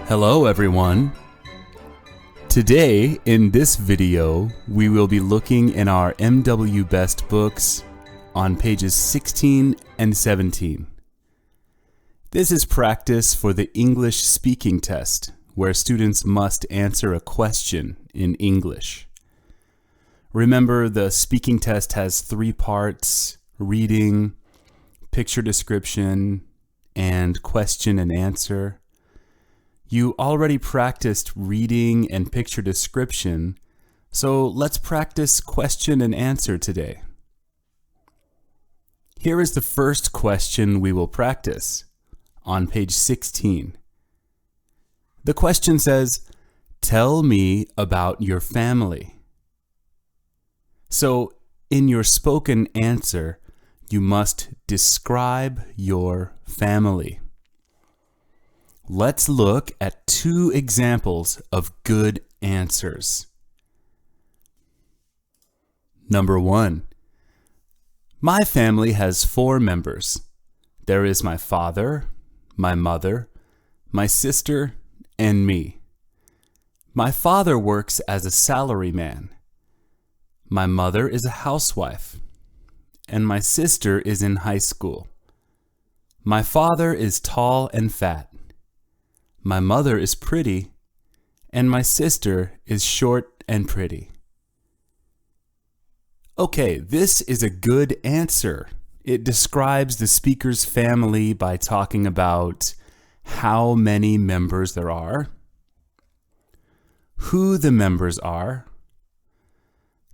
Hello everyone. Today in this video we will be looking in our MWbest books on pages 16 and 17. This is practice for the English speaking test where students must answer a question in English. Remember, the speaking test has 3 parts: reading, picture description, and question and answer. You already practiced reading and picture description, so let's practice question and answer today. Here is the first question we will practice on page 16. The question says, "Tell me about your family." So, in your spoken answer, you must describe your family. Let's look at 2 examples of good answers. Number 1. My family has 4 members. There is my father, my mother, my sister, and me. My father works as a salaryman. My mother is a housewife, and my sister is in high school. My father is tall and fat. My mother is pretty, and my sister is short and pretty. Okay, this is a good answer. It describes the speaker's family by talking about how many members there are, who the members are,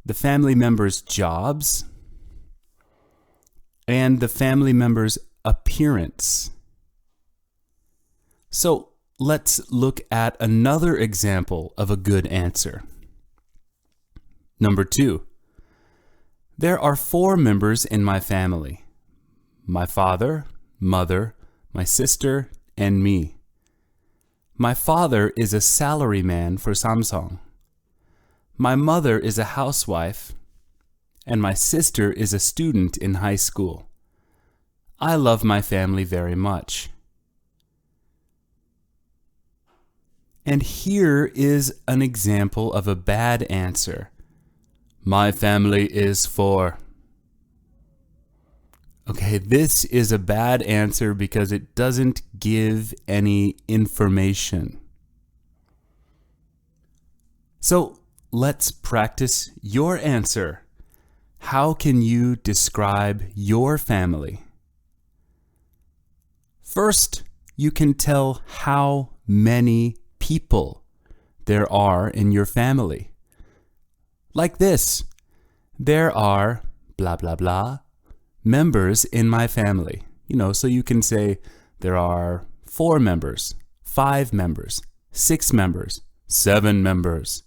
the family members' jobs, and the family members' appearance. So, let's look at another example of a good answer. Number 2. There are 4 members in my family: my father, mother, my sister, and me. My father is a salaryman for Samsung. My mother is a housewife, and my sister is a student in high school. I love my family very much. And here is an example of a bad answer. My family is 4. Okay, this is a bad answer because it doesn't give any information. So let's practice your answer. How can you describe your family? First, you can tell how many people there are in your family. Like this: there are blah blah blah members in my family. So you can say there are 4 members, 5 members, 6 members, 7 members.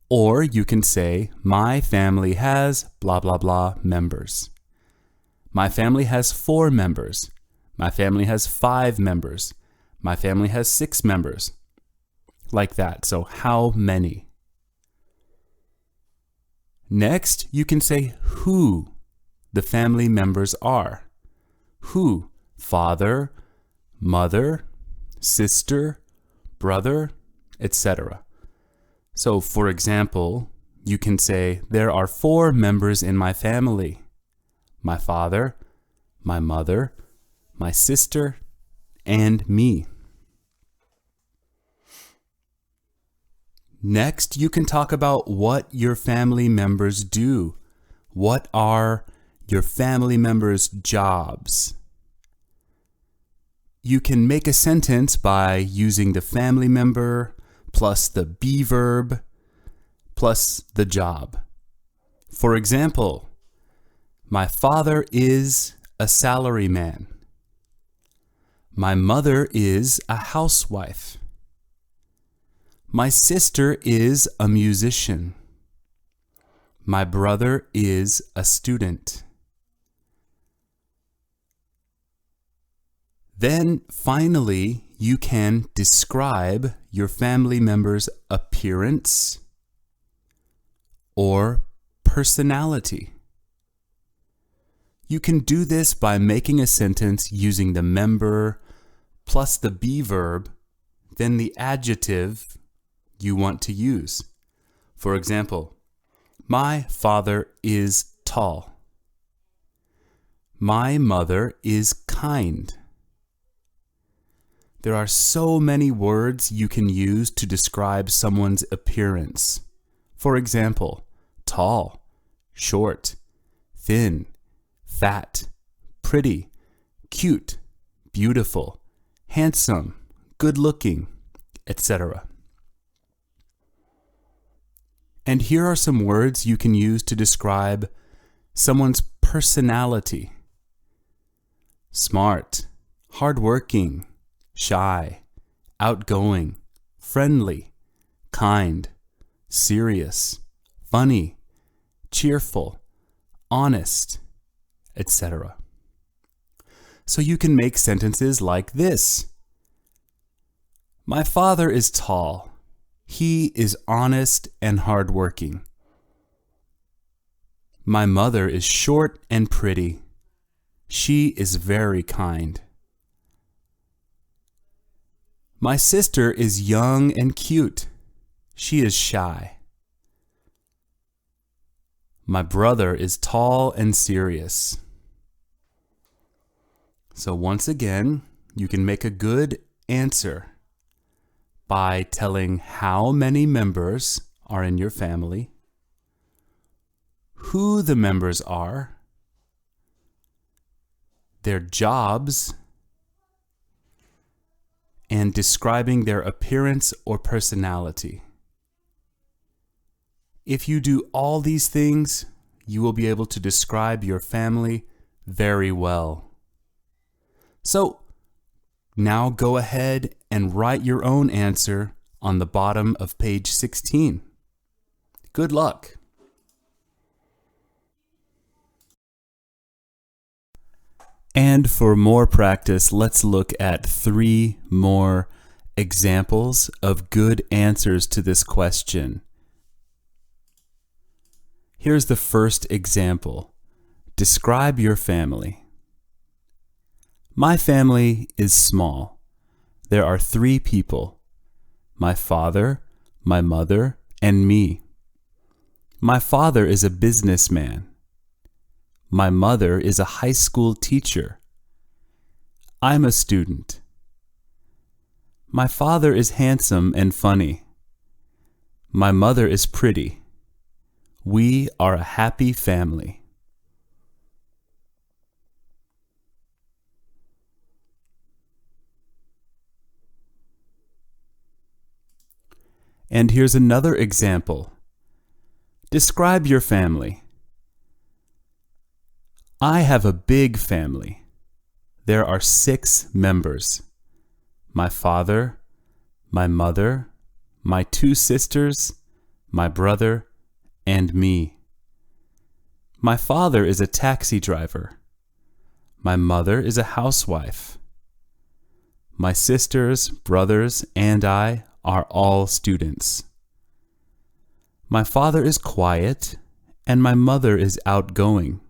Or you can say my family has blah blah blah members. My family has 4 members. My family has 5 members. My family has 6 members. Like that. So how many? Next, you can say who the family members are. Who? Father, mother, sister, brother, etc. So, for example, you can say there are 4 members in my family: my father, my mother, my sister, and me. Next, you can talk about what your family members do. What are your family members' jobs? You can make a sentence by using the family member plus the be verb plus the job. For example, my father is a salaryman. My mother is a housewife. My sister is a musician. My brother is a student. Then finally, you can describe your family member's appearance or personality. You can do this by making a sentence using the member plus the be verb then the adjective you want to use. For example, my father is tall. My mother is kind. There are so many words you can use to describe someone's appearance. For example, tall, short, thin, fat, pretty, cute, beautiful, handsome, good-looking, etc. And here are some words you can use to describe someone's personality. Smart, hardworking, shy, outgoing, friendly, kind, serious, funny, cheerful, honest, etc. So you can make sentences like this. My father is tall. He is honest and hardworking. My mother is short and pretty. She is very kind. My sister is young and cute. She is shy. My brother is tall and serious. So once again, you can make a good answer by telling how many members are in your family, who the members are, their jobs, and describing their appearance or personality. If you do all these things, you will be able to describe your family very well. So, now go ahead and write your own answer on the bottom of page 16. Good luck! And for more practice, let's look at 3 more examples of good answers to this question. Here's the first example. Describe your family. My family is small. There are 3 people. My father, my mother, and me. My father is a businessman. My mother is a high school teacher. I'm a student. My father is handsome and funny. My mother is pretty. We are a happy family. And here's another example. Describe your family. I have a big family. There are 6 members. My father, my mother, my 2 sisters, my brother, and me. My father is a taxi driver. My mother is a housewife. My sisters, brothers, and I are all students. My father is quiet, and my mother is outgoing.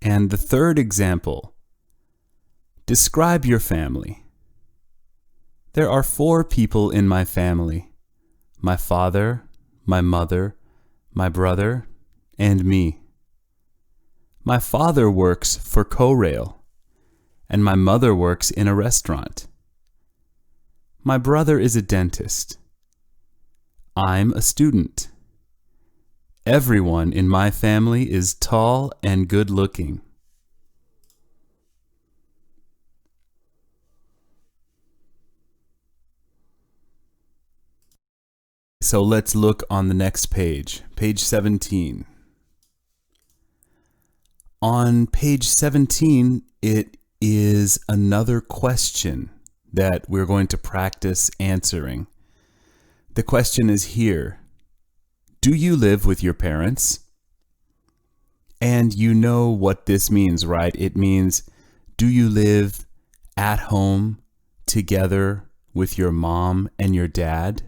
And the third example, describe your family. There are 4 people in my family. My father, my mother, my brother, and me. My father works for CoRail, and my mother works in a restaurant. My brother is a dentist. I'm a student. Everyone in my family is tall and good-looking. So let's look on the next page, page 17. On page 17, it is another question that we're going to practice answering. The question is here. Do you live with your parents? And you know what this means, right? It means, do you live at home together with your mom and your dad?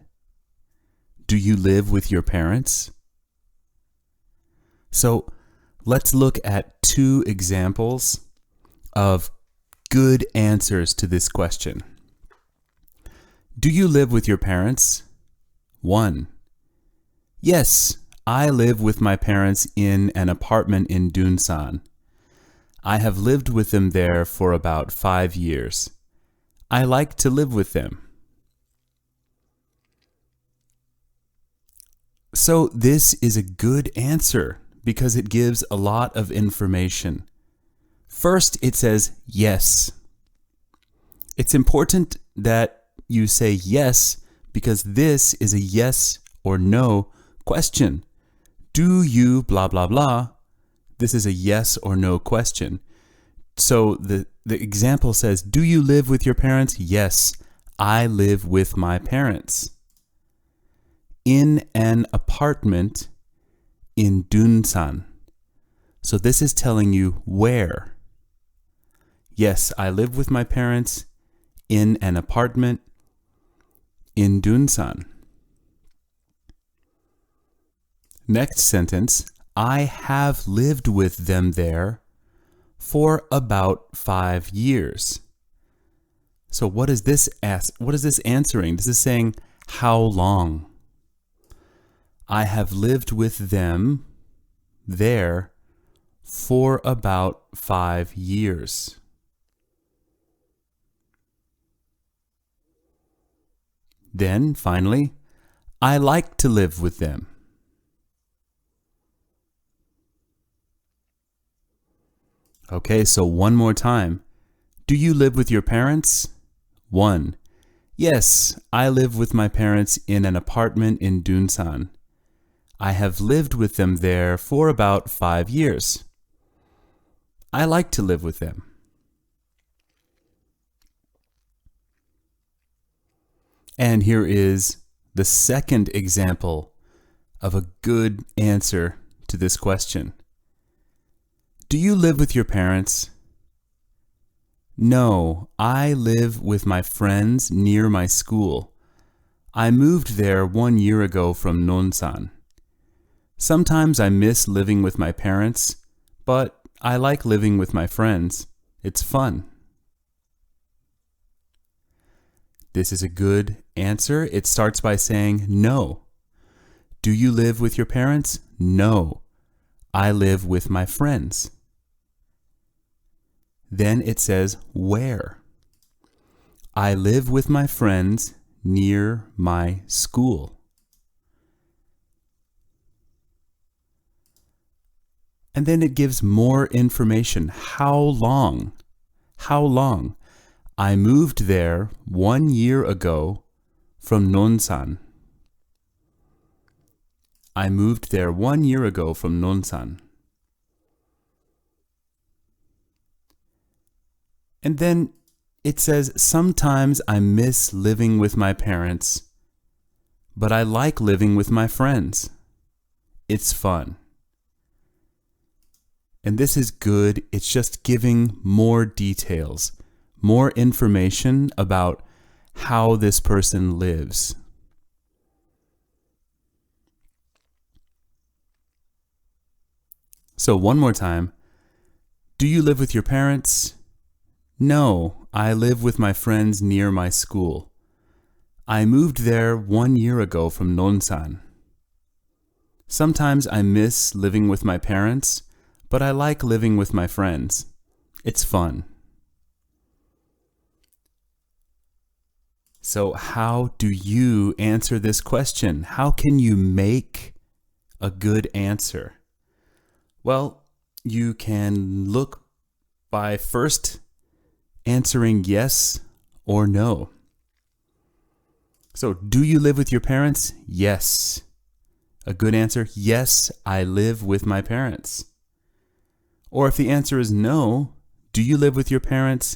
do you live with your parents? So let's look at two examples of good answers to this question. Do you live with your parents? 1. Yes, I live with my parents in an apartment in Dunsan. I have lived with them there for about 5 years. I like to live with them. So this is a good answer because it gives a lot of information. First, it says yes. It's important that you say yes because this is a yes or no question. Do you blah blah blah? This is a yes or no question. So the example says, do you live with your parents? Yes, I live with my parents. In an apartment in Dunsan. So this is telling you where. Yes, I live with my parents in an apartment in Dunsan. Next sentence, I have lived with them there for about 5 years. So what is this answering? This is saying how long. I have lived with them there for about 5 years. Then, finally, I like to live with them. Okay, so one more time. Do you live with your parents? 1. Yes, I live with my parents in an apartment in Dunsan. I have lived with them there for about 5 years. I like to live with them. And here is the second example of a good answer to this question. Do you live with your parents? No, I live with my friends near my school. I moved there 1 year ago from Nonsan. Sometimes I miss living with my parents, but I like living with my friends. It's fun. This is a good answer. It starts by saying no. Do you live with your parents? No, I live with my friends. Then it says where. I live with my friends near my school. And then it gives more information. How long? How long? I moved there 1 year ago from Nonsan. I moved there 1 year ago from Nonsan. And then it says, sometimes I miss living with my parents, but I like living with my friends. It's fun. And this is good. It's just giving more details, more information about how this person lives. So one more time. Do you live with your parents? No, I live with my friends near my school. I moved there 1 year ago from Nonsan. Sometimes I miss living with my parents, but I like living with my friends. It's fun. So how do you answer this question? How can you make a good answer? Well, you can look by first answering yes or no. So, do you live with your parents? Yes. A good answer, yes, I live with my parents. Or if the answer is no, do you live with your parents?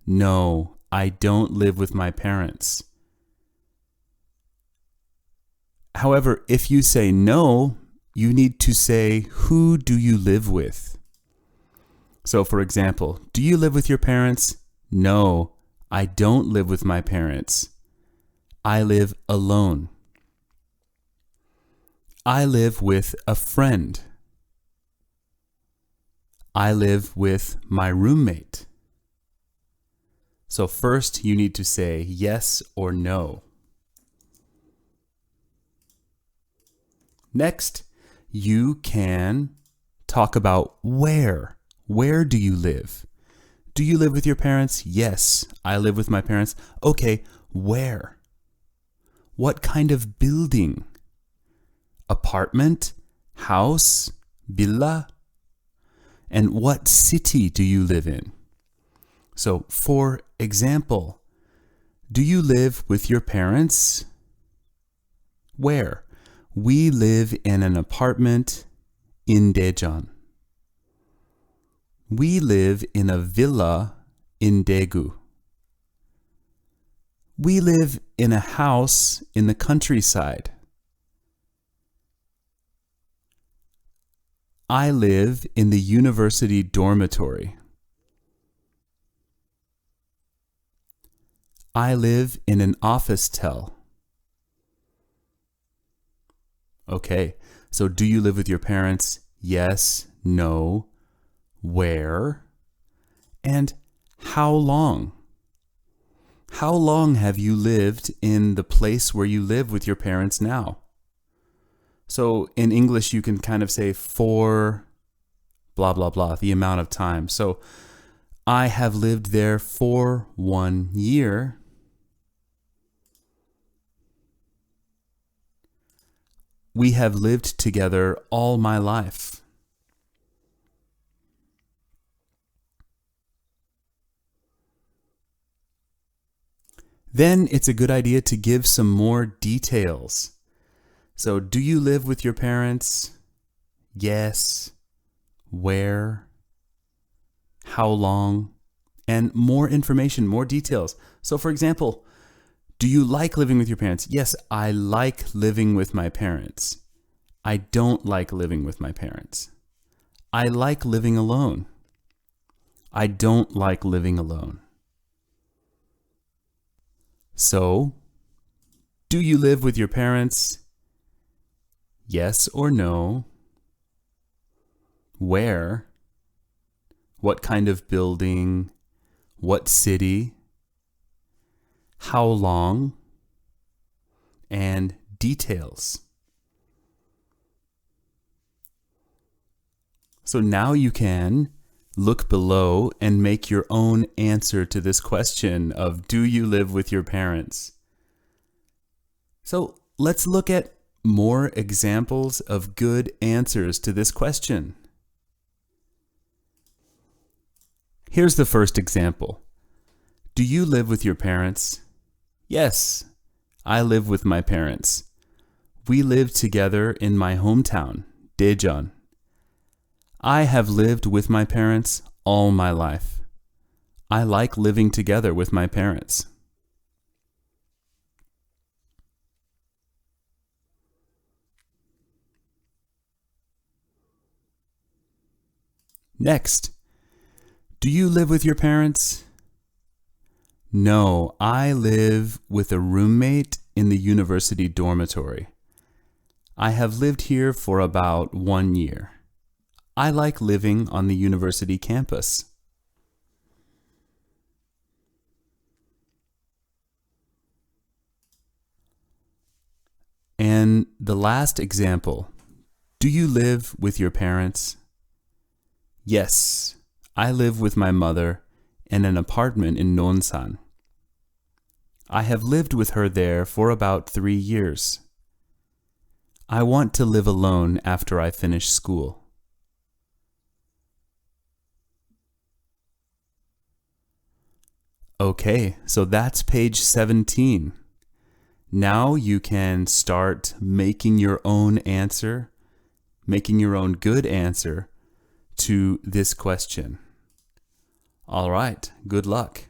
No, I don't live with my parents. However, if you say no, you need to say, who do you live with? So, for example, do you live with your parents? No, I don't live with my parents. I live alone. I live with a friend. I live with my roommate. So first you need to say yes or no. Next, you can talk about where. Where do you live? Do you live with your parents? Yes, I live with my parents. Okay, where? What kind of building? Apartment? House? Villa? And what city do you live in? So, for example, do you live with your parents? Where? We live in an apartment in Daejeon. We live in a villa in Daegu. We live in a house in the countryside. I live in the university dormitory. I live in an office tel. Okay, so do you live with your parents? Yes, no, where, and how long? How long have you lived in the place where you live with your parents now? So in English, you can kind of say for blah, blah, blah, the amount of time. So I have lived there for 1 year. We have lived together all my life. Then it's a good idea to give some more details. So, do you live with your parents? Yes. Where? How long? And more information, more details. So, for example, do you like living with your parents? Yes, I like living with my parents. I don't like living with my parents. I like living alone. I don't like living alone. So, do you live with your parents? Yes or no? Where? What kind of building? What city? How long? And details. So now you can look below and make your own answer to this question of do you live with your parents? So let's look at more examples of good answers to this question. Here's the first example. Do you live with your parents? Yes, I live with my parents. We live together in my hometown, Daejeon. I have lived with my parents all my life. I like living together with my parents. Next, do you live with your parents? No, I live with a roommate in the university dormitory. I have lived here for about 1 year. I like living on the university campus. And the last example, do you live with your parents? Yes, I live with my mother in an apartment in Nonsan. I have lived with her there for about 3 years. I want to live alone after I finish school. Okay, so that's page 17. Now you can start making your own answer, making your own good answer to this question. All right, good luck.